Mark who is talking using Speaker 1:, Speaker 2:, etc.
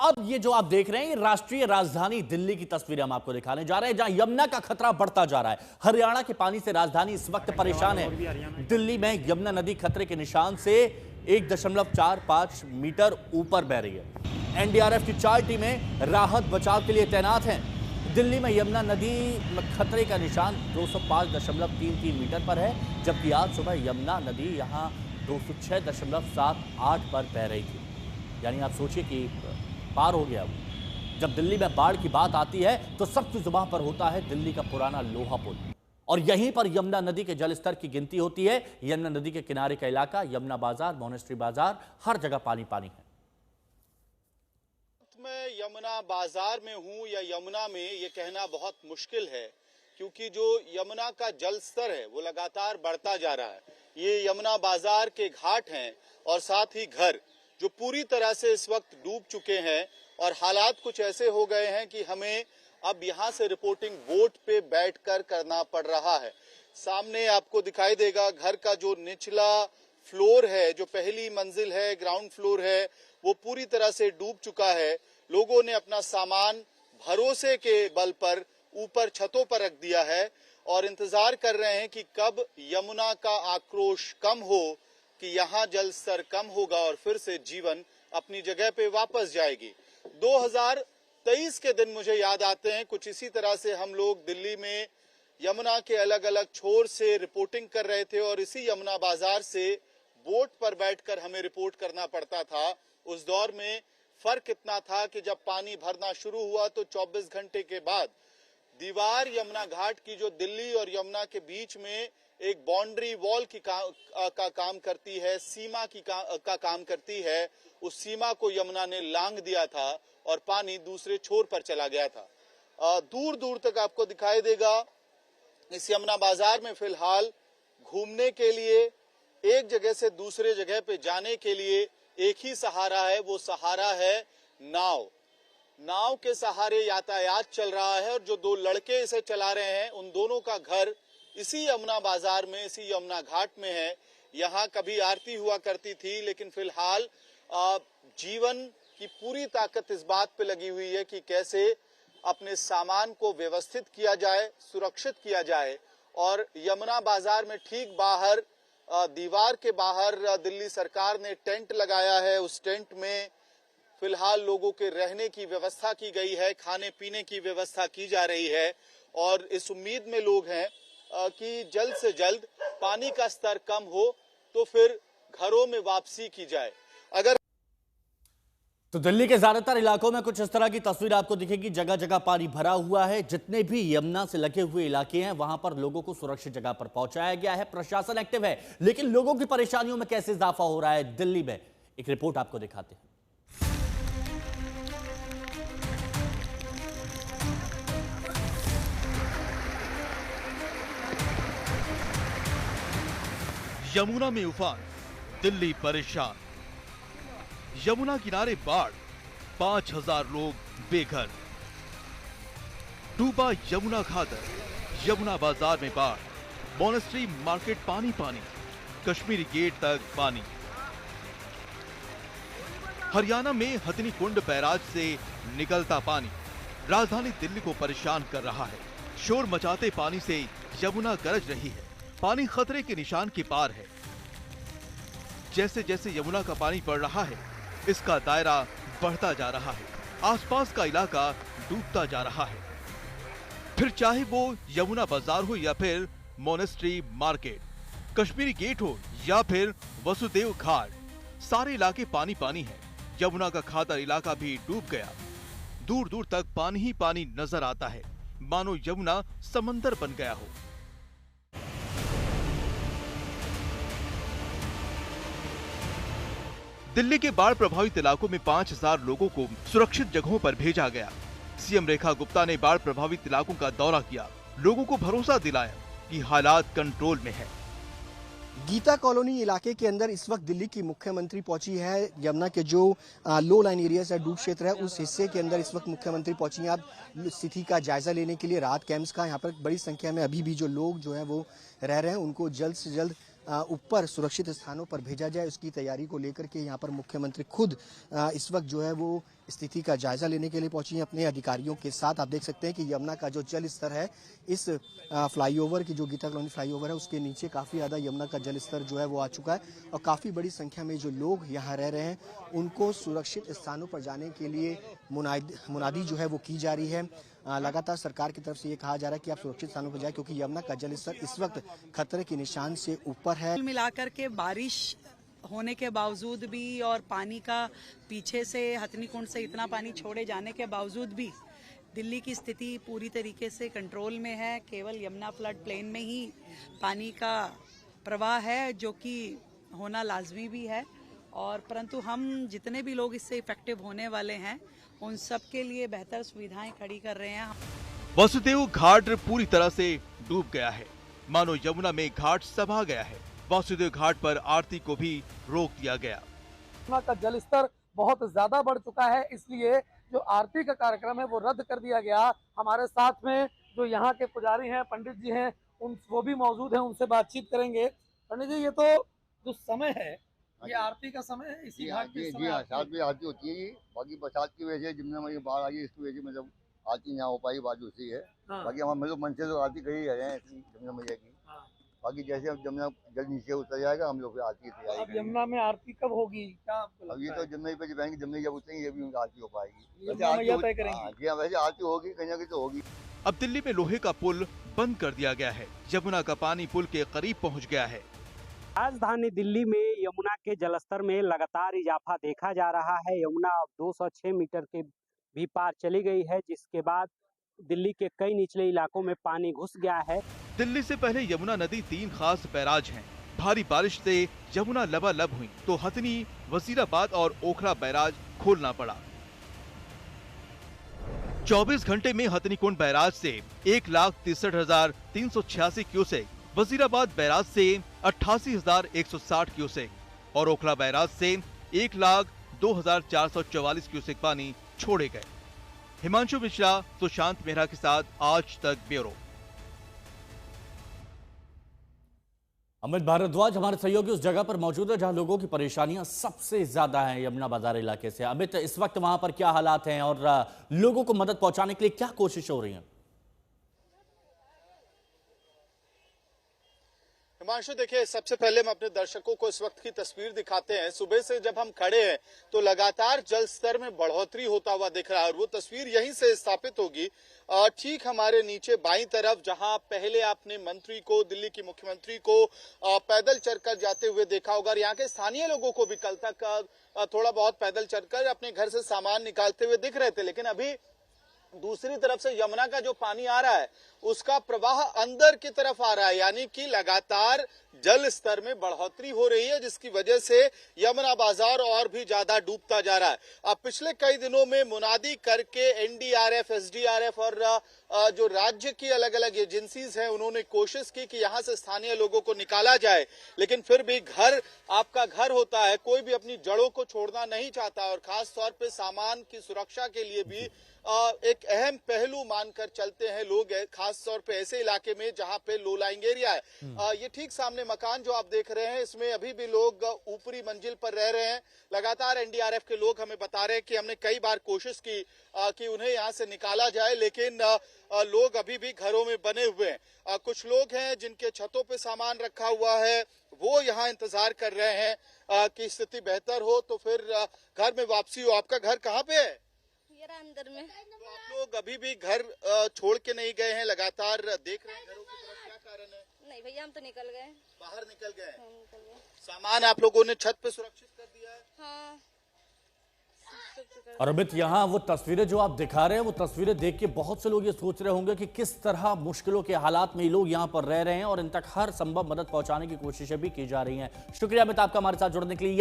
Speaker 1: अब ये जो आप देख रहे हैं, ये राष्ट्रीय राजधानी दिल्ली की तस्वीरें हम आपको दिखाने जा रहे हैं, जहां यमुना का खतरा बढ़ता जा रहा है। हरियाणा के पानी से राजधानी इस वक्त परेशान है। दिल्ली में यमुना नदी खतरे के निशान से 1.45 मीटर ऊपर बह रही है। एनडीआरएफ की 4 टीमें राहत बचाव के लिए तैनात हैं। दिल्ली में यमुना नदी खतरे का निशान 205.33 मीटर पर है, जबकि आज सुबह यमुना नदी यहां 206.78 पर बह रही थी। यानी आप सोचिए कि पार हो गया वो। जब दिल्ली में बाढ़ की बात आती है तो सबसे जुबान पर होता है दिल्ली का पुराना लोहा पुल, और यहीं पर यमुना नदी के जलस्तर की गिनती होती है। यमुना नदी के किनारे का इलाका, यमुना बाजार, मोनेस्ट्री बाजार, हर जगह पानी पानी है।
Speaker 2: मैं यमुना बाजार में हूं या यमुना में, ये कहना बहुत मुश्किल है, क्योंकि जो यमुना का जल स्तर है वो लगातार बढ़ता जा रहा है। ये यमुना बाजार के घाट हैं और साथ ही घर जो पूरी तरह से इस वक्त डूब चुके हैं, और हालात कुछ ऐसे हो गए हैं कि हमें अब यहाँ से रिपोर्टिंग बोट पे बैठकर करना पड़ रहा है। सामने आपको दिखाई देगा घर का जो निचला फ्लोर है, जो पहली मंजिल है, ग्राउंड फ्लोर है, वो पूरी तरह से डूब चुका है। लोगों ने अपना सामान भरोसे के बल पर ऊपर छतों पर रख दिया है और इंतजार कर रहे हैं कि कब यमुना का आक्रोश कम हो, कि यहाँ जल स्तर कम होगा और फिर से जीवन अपनी जगह पे वापस जाएगी। 2023 के दिन मुझे याद आते हैं, कुछ इसी तरह से हम लोग दिल्ली में यमुना के अलग अलग छोर से रिपोर्टिंग कर रहे थे और इसी यमुना बाजार से बोट पर बैठकर हमें रिपोर्ट करना पड़ता था। उस दौर में फर्क इतना था कि जब पानी भरना शुरू हुआ तो 24 घंटे के बाद दीवार यमुना घाट की, जो दिल्ली और यमुना के बीच में एक बाउंड्री वॉल की का काम करती है, सीमा का काम करती है, उस सीमा को यमुना ने लांघ दिया था और पानी दूसरे छोर पर चला गया था। दूर दूर तक आपको दिखाई देगा। इस यमुना बाजार में फिलहाल घूमने के लिए, एक जगह से दूसरे जगह पे जाने के लिए एक ही सहारा है, वो सहारा है नाव। नाव के सहारे यातायात चल रहा है और जो 2 लड़के इसे चला रहे हैं, उन दोनों का घर इसी यमुना बाजार में, इसी यमुना घाट में है। यहाँ कभी आरती हुआ करती थी, लेकिन फिलहाल जीवन की पूरी ताकत इस बात पे लगी हुई है कि कैसे अपने सामान को व्यवस्थित किया जाए, सुरक्षित किया जाए। और यमुना बाजार में ठीक बाहर, दीवार के बाहर दिल्ली सरकार ने टेंट लगाया है। उस टेंट में फिलहाल लोगों के रहने की व्यवस्था की गई है, खाने पीने की व्यवस्था की जा रही है और इस उम्मीद में लोग हैं कि जल्द से जल्द पानी का स्तर कम हो तो फिर घरों में वापसी की जाए। अगर
Speaker 1: तो दिल्ली के ज्यादातर इलाकों में कुछ इस तरह की तस्वीर आपको दिखेगी। जगह जगह पानी भरा हुआ है। जितने भी यमुना से लगे हुए इलाके हैं, वहां पर लोगों को सुरक्षित जगह पर पहुंचाया गया है। प्रशासन एक्टिव है, लेकिन लोगों की परेशानियों में कैसे इजाफा हो रहा है दिल्ली में, एक रिपोर्ट आपको दिखाते हैं।
Speaker 3: यमुना में उफान, दिल्ली परेशान। यमुना किनारे बाढ़, 5000 लोग बेघर। डूबा यमुना घाटर, यमुना बाजार में बाढ़, मोनेस्ट्री मार्केट पानी पानी, कश्मीरी गेट तक पानी। हरियाणा में हथनी कुंड बैराज से निकलता पानी राजधानी दिल्ली को परेशान कर रहा है। शोर मचाते पानी से यमुना गरज रही है। पानी खतरे के निशान के पार है। जैसे जैसे यमुना का पानी बढ़ रहा है, इसका दायरा बढ़ता जा रहा है। आसपास का इलाका डूबता जा रहा है। फिर चाहे वो यमुना बाजार हो या फिर मोनेस्ट्री मार्केट, कश्मीरी गेट हो या फिर वसुदेव घाट, सारे इलाके पानी पानी है। यमुना का खातर इलाका भी डूब गया। दूर दूर तक पानी ही पानी नजर आता है, मानो यमुना समंदर बन गया हो। दिल्ली के बाढ़ प्रभावित इलाकों में 5000 लोगों को सुरक्षित जगहों पर भेजा गया। सीएम रेखा गुप्ता ने बाढ़ प्रभावित इलाकों का दौरा किया, लोगों को भरोसा दिलाया कि हालात कंट्रोल में है।
Speaker 4: गीता कॉलोनी इलाके के अंदर इस वक्त दिल्ली की मुख्यमंत्री पहुंची है। यमुना के जो लो लाइन एरियाज है, डूब क्षेत्र है, उस हिस्से के अंदर इस वक्त मुख्यमंत्री पहुंची हैं। आप स्थिति का जायजा लेने के लिए राहत कैंप्स का यहाँ पर बड़ी संख्या में अभी भी जो लोग जो है वो रह रहे हैं, उनको जल्द से जल्द ऊपर सुरक्षित स्थानों पर भेजा जाए, उसकी तैयारी को लेकर के यहाँ पर मुख्यमंत्री खुद इस वक्त जो है वो स्थिति का जायजा लेने के लिए पहुंची हैं अपने अधिकारियों के साथ। आप देख सकते हैं कि यमुना का जो जल स्तर है, इस फ्लाईओवर की जो गीता कॉलोनी फ्लाईओवर है उसके नीचे काफ़ी ज़्यादा यमुना का जल स्तर जो है वो आ चुका है और काफ़ी बड़ी संख्या में जो लोग यहाँ रह रहे हैं उनको सुरक्षित स्थानों पर जाने के लिए मुनादी जो है वो की जा रही है। लगातार सरकार की तरफ से ये कहा जा रहा है कि आप सुरक्षित स्थानों पर जाएं क्योंकि यमुना का जल स्तर इस वक्त खतरे के निशान से ऊपर है।
Speaker 5: कुल मिलाकर के बारिश होने के बावजूद भी और पानी का पीछे से हथनी कुंड से इतना पानी छोड़े जाने के बावजूद भी दिल्ली की स्थिति पूरी तरीके से कंट्रोल में है। केवल यमुना फ्लड प्लेन में ही पानी का प्रवाह है जो कि होना लाजमी भी है, और परंतु हम जितने भी लोग इससे इफेक्टिव होने वाले हैं उन सब के लिए बेहतर सुविधाएं खड़ी कर रहे हैं।
Speaker 3: वसुदेव घाट पूरी तरह से डूब गया है, मानो यमुना में घाट सभा गया है। वासुदेव घाट पर आरती को भी रोक दिया गया।
Speaker 6: यमुना का जल स्तर बहुत ज्यादा बढ़ चुका है, इसलिए जो आरती का कार्यक्रम है वो रद्द कर दिया गया। हमारे साथ में जो यहाँ के पुजारी हैं, पंडित जी हैं, वो भी मौजूद हैं, उनसे बातचीत करेंगे। पंडित जी, ये तो जो समय है ये आरती का समय है, इसी घाट पे
Speaker 7: जी हाँ, साथ में आरती होती है। ये बाकी बरसात की वजह से जमुना में बाढ़ आई, इसकी वजह से मतलब आरती यहाँ हो पाई, बात उसी है। बाकी हमारे मतलब मन से तो आरती कर ही रहे हैं जमुना मैया की। बाकी जैसे अब जमुना जल नीचे उतर जाएगा हम लोग आरती की तैयारी।
Speaker 6: अब यमुना में आरती कब होगी, क्या आपको
Speaker 7: अब ये तो जमुना पे जब आएंगे, जमुना जब उतरेंगे ये भी उनकी आरती हो पाएगी।
Speaker 6: यमुना मैया तय करेंगे।
Speaker 7: जी हाँ, वैसे आरती होगी, कहीं ना कहीं तो होगी।
Speaker 3: अब दिल्ली में लोहे का पुल बंद कर दिया गया है। यमुना का पानी पुल के करीब पहुंच गया है।
Speaker 8: राजधानी दिल्ली में यमुना के जलस्तर में लगातार इजाफा देखा जा रहा है। यमुना अब 206 मीटर के भी पार चली गई है, जिसके बाद दिल्ली के कई निचले इलाकों में पानी घुस गया है।
Speaker 3: दिल्ली से पहले यमुना नदी 3 खास बैराज हैं। भारी बारिश से यमुना लबालब हुई तो हथनी, वजीराबाद और ओखला बैराज खोलना पड़ा। 24 घंटे में हथनीकुंड बैराज से 1,63,386 क्यूसेक, वजीराबाद बैराज से 88,160 क्यूसेक और ओखला बैराज से 1,02,444 क्यूसेक पानी छोड़े गए। हिमांशु मिश्रा, सुशांत मेहरा के साथ आज तक ब्यूरो।
Speaker 1: अमित भारद्वाज हमारे सहयोगी उस जगह पर मौजूद है जहां लोगों की परेशानियां सबसे ज्यादा हैं, यमुना बाजार इलाके से। अमित, इस वक्त वहां पर क्या हालात हैं और लोगों को मदद पहुंचाने के लिए क्या कोशिश हो रही है?
Speaker 2: हिमांशु, देखिए, सबसे पहले हम अपने दर्शकों को इस वक्त की तस्वीर दिखाते हैं। सुबह से जब हम खड़े हैं तो लगातार जल स्तर में बढ़ोतरी होता हुआ दिख रहा है और वो तस्वीर यहीं से स्थापित होगी। ठीक हमारे नीचे बाईं तरफ, जहां पहले आपने मंत्री को, दिल्ली की मुख्यमंत्री को पैदल चलकर जाते हुए देखा होगा, और यहाँ के स्थानीय लोगों को भी कल तक थोड़ा बहुत पैदल चलकर अपने घर से सामान निकालते हुए दिख रहे थे। लेकिन अभी दूसरी तरफ से यमुना का जो पानी आ रहा है उसका प्रवाह अंदर की तरफ आ रहा है, यानी कि लगातार जल स्तर में बढ़ोतरी हो रही है, जिसकी वजह से यमुना बाजार और भी ज्यादा डूबता जा रहा है। अब पिछले कई दिनों में मुनादी करके एनडीआरएफ, एसडीआरएफ और जो राज्य की अलग अलग एजेंसीज हैं उन्होंने कोशिश की कि यहां से स्थानीय लोगों को निकाला जाए, लेकिन फिर भी घर आपका घर होता है, कोई भी अपनी जड़ों को छोड़ना नहीं चाहता और खास तौर पे सामान की सुरक्षा के लिए भी एक अहम पहलू मानकर चलते हैं लोग, खास तौर पे ऐसे इलाके में जहां पे लो लाइंग एरिया है। ये ठीक सामने मकान जो आप देख रहे हैं, इसमें अभी भी लोग ऊपरी मंजिल पर रह रहे हैं। लगातार एनडीआरएफ के लोग हमें बता रहे हैं कि हमने कई बार कोशिश की कि उन्हें यहां से निकाला जाए, लेकिन लोग अभी भी घरों में बने हुए हैं। कुछ लोग हैं जिनके छतों पे सामान रखा हुआ है, वो यहाँ इंतजार कर रहे हैं कि स्थिति बेहतर हो तो फिर घर में वापसी हो। आपका घर कहाँ पे है?
Speaker 9: अंदर में।
Speaker 2: तो आप लोग अभी भी घर छोड़ के नहीं गए हैं, लगातार देख रहे हैं घरों की तरफ, क्या कारण है?
Speaker 9: नहीं भैया, हम तो निकल गए,
Speaker 2: बाहर निकल गए।
Speaker 9: निकल गए।
Speaker 2: सामान आप लोगों ने छत पे सुरक्षित कर दिया है?
Speaker 9: हाँ।
Speaker 1: और अमित, यहाँ वो तस्वीरें जो आप दिखा रहे हैं, वो तस्वीरें देख के बहुत से लोग ये सोच रहे होंगे कि किस तरह मुश्किलों के हालात में ये लोग यहाँ पर रह रहे हैं और इन तक हर संभव मदद पहुंचाने की कोशिशें भी की जा रही हैं। शुक्रिया अमित आपका हमारे साथ जुड़ने के लिए।